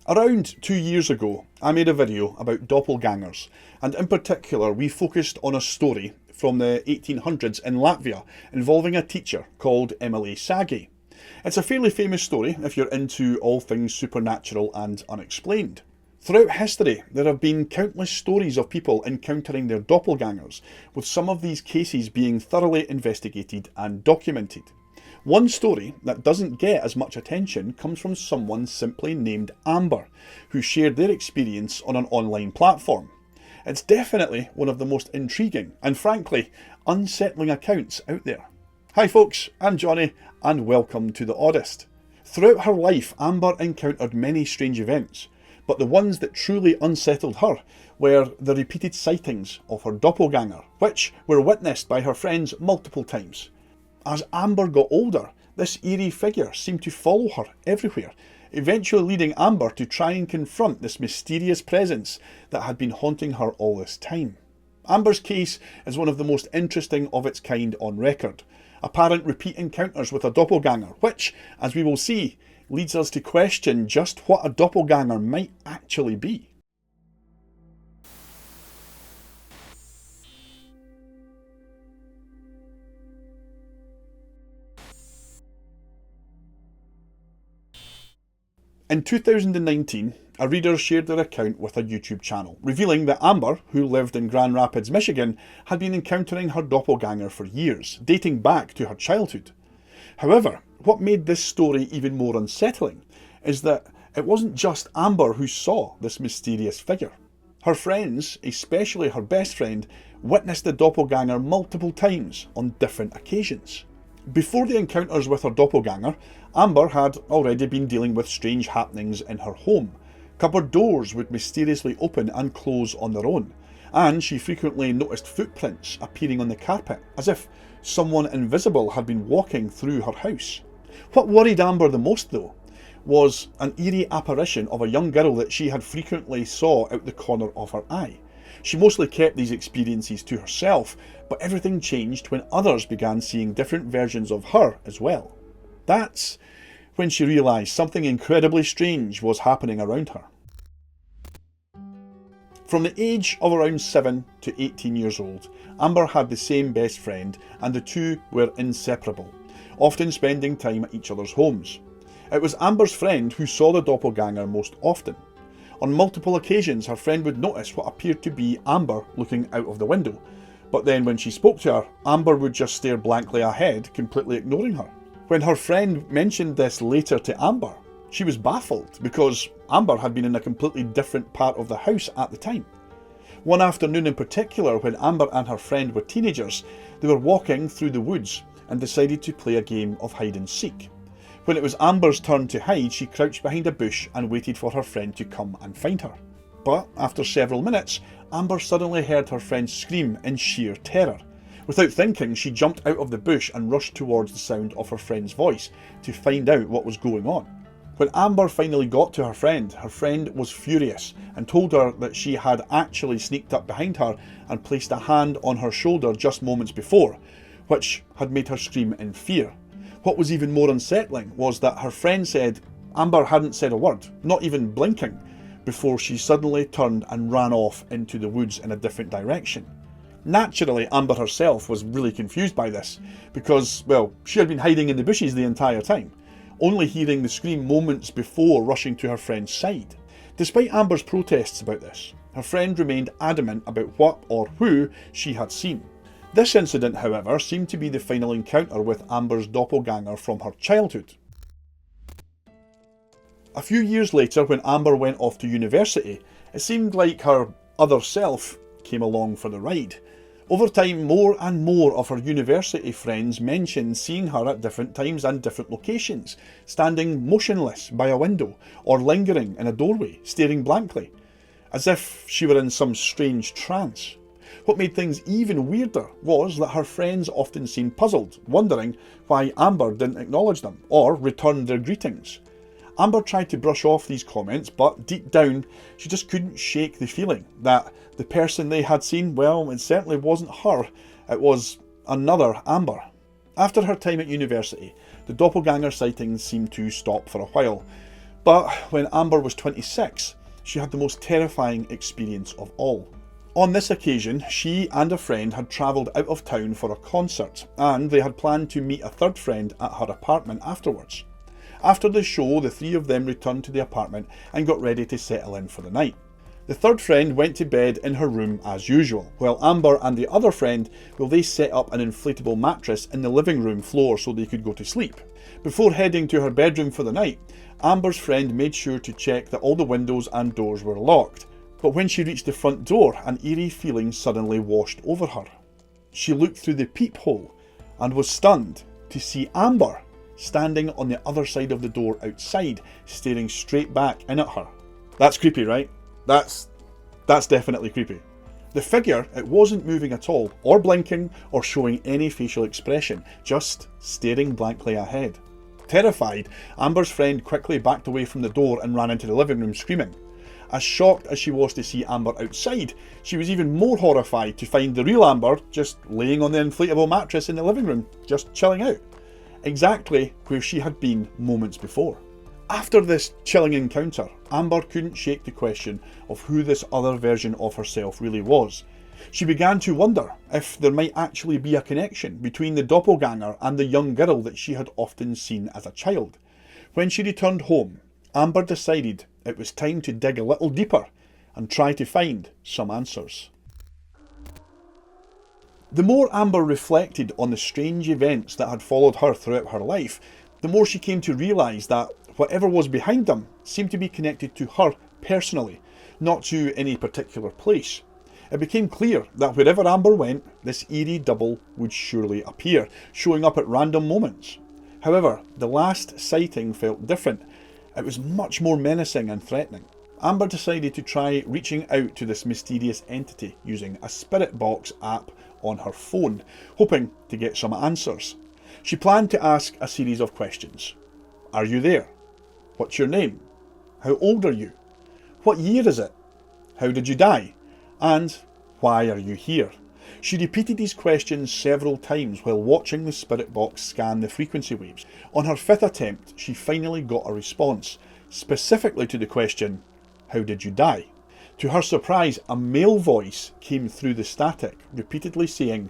Around 2 years ago, I made a video about doppelgangers, and in particular we focused on a story from the 1800s in Latvia involving a teacher called Emily Sagi. It's a fairly famous story if you're into all things supernatural and unexplained. Throughout history, there have been countless stories of people encountering their doppelgangers, with some of these cases being thoroughly investigated and documented. One story that doesn't get as much attention comes from someone simply named Amber, who shared their experience on an online platform. It's definitely one of the most intriguing and frankly unsettling accounts out there. Hi folks, I'm Johnny and welcome to The Oddest. Throughout her life, Amber encountered many strange events, but the ones that truly unsettled her were the repeated sightings of her doppelganger, which were witnessed by her friends multiple times. As Amber got older, this eerie figure seemed to follow her everywhere, eventually leading Amber to try and confront this mysterious presence that had been haunting her all this time. Amber's case is one of the most interesting of its kind on record. Apparent repeat encounters with a doppelganger, which, as we will see, leads us to question just what a doppelganger might actually be. In 2019, a reader shared their account with a YouTube channel, revealing that Amber, who lived in Grand Rapids, Michigan, had been encountering her doppelganger for years, dating back to her childhood. However, what made this story even more unsettling is that it wasn't just Amber who saw this mysterious figure. Her friends, especially her best friend, witnessed the doppelganger multiple times on different occasions. Before the encounters with her doppelganger, Amber had already been dealing with strange happenings in her home. Cupboard doors would mysteriously open and close on their own, and she frequently noticed footprints appearing on the carpet, as if someone invisible had been walking through her house. What worried Amber the most, though, was an eerie apparition of a young girl that she had frequently saw out the corner of her eye. She mostly kept these experiences to herself, but everything changed when others began seeing different versions of her as well. That's when she realised something incredibly strange was happening around her. From the age of around 7 to 18 years old, Amber had the same best friend, and the two were inseparable, often spending time at each other's homes. It was Amber's friend who saw the doppelganger most often. On multiple occasions, her friend would notice what appeared to be Amber looking out of the window, but then when she spoke to her, Amber would just stare blankly ahead, completely ignoring her. When her friend mentioned this later to Amber, she was baffled because Amber had been in a completely different part of the house at the time. One afternoon in particular, when Amber and her friend were teenagers, they were walking through the woods and decided to play a game of hide and seek. When it was Amber's turn to hide, she crouched behind a bush and waited for her friend to come and find her. But after several minutes, Amber suddenly heard her friend scream in sheer terror. Without thinking, she jumped out of the bush and rushed towards the sound of her friend's voice to find out what was going on. When Amber finally got to her friend was furious and told her that she had actually sneaked up behind her and placed a hand on her shoulder just moments before, which had made her scream in fear. What was even more unsettling was that her friend said Amber hadn't said a word, not even blinking, before she suddenly turned and ran off into the woods in a different direction. Naturally, Amber herself was really confused by this, because, well, she had been hiding in the bushes the entire time, only hearing the scream moments before rushing to her friend's side. Despite Amber's protests about this, her friend remained adamant about what or who she had seen. This incident, however, seemed to be the final encounter with Amber's doppelganger from her childhood. A few years later, when Amber went off to university, it seemed like her other self came along for the ride. Over time, more and more of her university friends mentioned seeing her at different times and different locations, standing motionless by a window or lingering in a doorway, staring blankly, as if she were in some strange trance. What made things even weirder was that her friends often seemed puzzled, wondering why Amber didn't acknowledge them or return their greetings. Amber tried to brush off these comments, but deep down she just couldn't shake the feeling that the person they had seen, well, it certainly wasn't her, it was another Amber. After her time at university, the doppelganger sightings seemed to stop for a while, But when Amber was 26, she had the most terrifying experience of all. On this occasion, she and a friend had travelled out of town for a concert, and they had planned to meet a third friend at her apartment afterwards. After the show, the three of them returned to the apartment and got ready to settle in for the night. The third friend went to bed in her room as usual, while Amber and the other friend, they set up an inflatable mattress in the living room floor so they could go to sleep. Before heading to her bedroom for the night, Amber's friend made sure to check that all the windows and doors were locked. But when she reached the front door, an eerie feeling suddenly washed over her. She looked through the peephole and was stunned to see Amber standing on the other side of the door outside, staring straight back in at her. That's creepy, right? That's definitely creepy. The figure, it wasn't moving at all, or blinking, or showing any facial expression, just staring blankly ahead. Terrified, Amber's friend quickly backed away from the door and ran into the living room screaming. As shocked as she was to see Amber outside, she was even more horrified to find the real Amber just laying on the inflatable mattress in the living room, just chilling out. Exactly where she had been moments before. After this chilling encounter, Amber couldn't shake the question of who this other version of herself really was. She began to wonder if there might actually be a connection between the doppelganger and the young girl that she had often seen as a child. When she returned home, Amber decided it was time to dig a little deeper and try to find some answers. The more Amber reflected on the strange events that had followed her throughout her life, the more she came to realise that whatever was behind them seemed to be connected to her personally, not to any particular place. It became clear that wherever Amber went, this eerie double would surely appear, showing up at random moments. However, the last sighting felt different. It was much more menacing and threatening. Amber decided to try reaching out to this mysterious entity using a spirit box app on her phone, hoping to get some answers. She planned to ask a series of questions. Are you there? What's your name? How old are you? What year is it? How did you die? And why are you here? She repeated these questions several times while watching the spirit box scan the frequency waves. On her fifth attempt, she finally got a response, specifically to the question, how did you die? To her surprise, a male voice came through the static, repeatedly saying,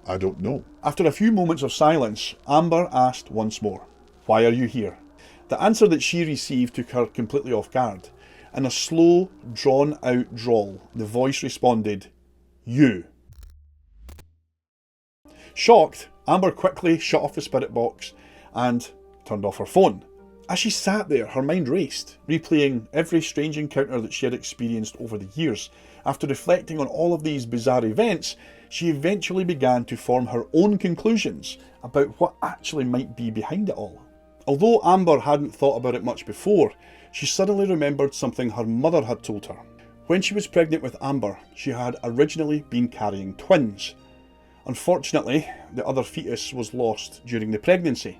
I don't know. After a few moments of silence, Amber asked once more, why are you here? The answer that she received took her completely off guard. In a slow, drawn-out drawl, the voice responded, you. Shocked, Amber quickly shut off the spirit box and turned off her phone. As she sat there, her mind raced, replaying every strange encounter that she had experienced over the years. After reflecting on all of these bizarre events, she eventually began to form her own conclusions about what actually might be behind it all. Although Amber hadn't thought about it much before, she suddenly remembered something her mother had told her. When she was pregnant with Amber, she had originally been carrying twins. Unfortunately, the other fetus was lost during the pregnancy.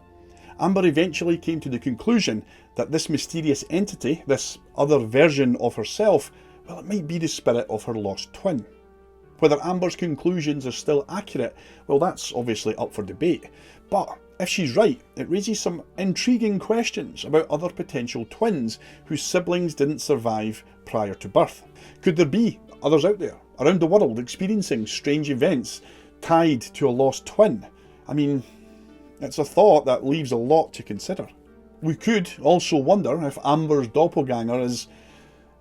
Amber eventually came to the conclusion that this mysterious entity, this other version of herself, well, it might be the spirit of her lost twin. Whether Amber's conclusions are still accurate, well, that's obviously up for debate. But if she's right, it raises some intriguing questions about other potential twins whose siblings didn't survive prior to birth. Could there be others out there, around the world, experiencing strange events tied to a lost twin? I mean, it's a thought that leaves a lot to consider. We could also wonder if Amber's doppelganger is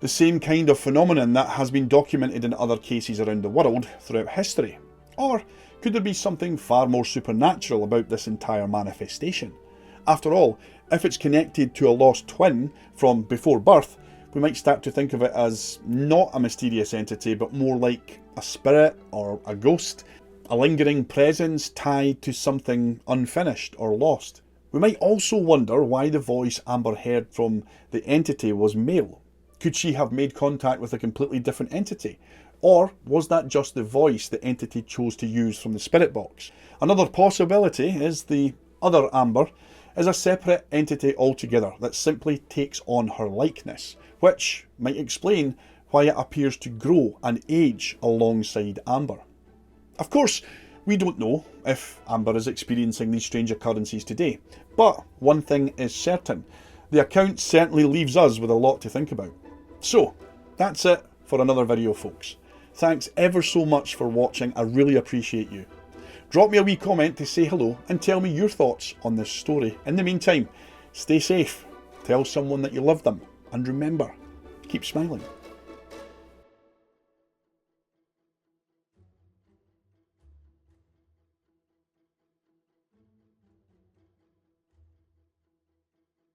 the same kind of phenomenon that has been documented in other cases around the world throughout history. Or could there be something far more supernatural about this entire manifestation? After all, if it's connected to a lost twin from before birth, we might start to think of it as not a mysterious entity, but more like a spirit or a ghost, a lingering presence tied to something unfinished or lost. We might also wonder why the voice Amber heard from the entity was male. Could she have made contact with a completely different entity? Or was that just the voice the entity chose to use from the spirit box? Another possibility is the other Amber is a separate entity altogether that simply takes on her likeness, which might explain why it appears to grow and age alongside Amber. Of course, we don't know if Amber is experiencing these strange occurrences today, but one thing is certain. The account certainly leaves us with a lot to think about. So, that's it for another video, folks. Thanks ever so much for watching, I really appreciate you. Drop me a wee comment to say hello and tell me your thoughts on this story. In the meantime, stay safe, tell someone that you love them, and remember, keep smiling.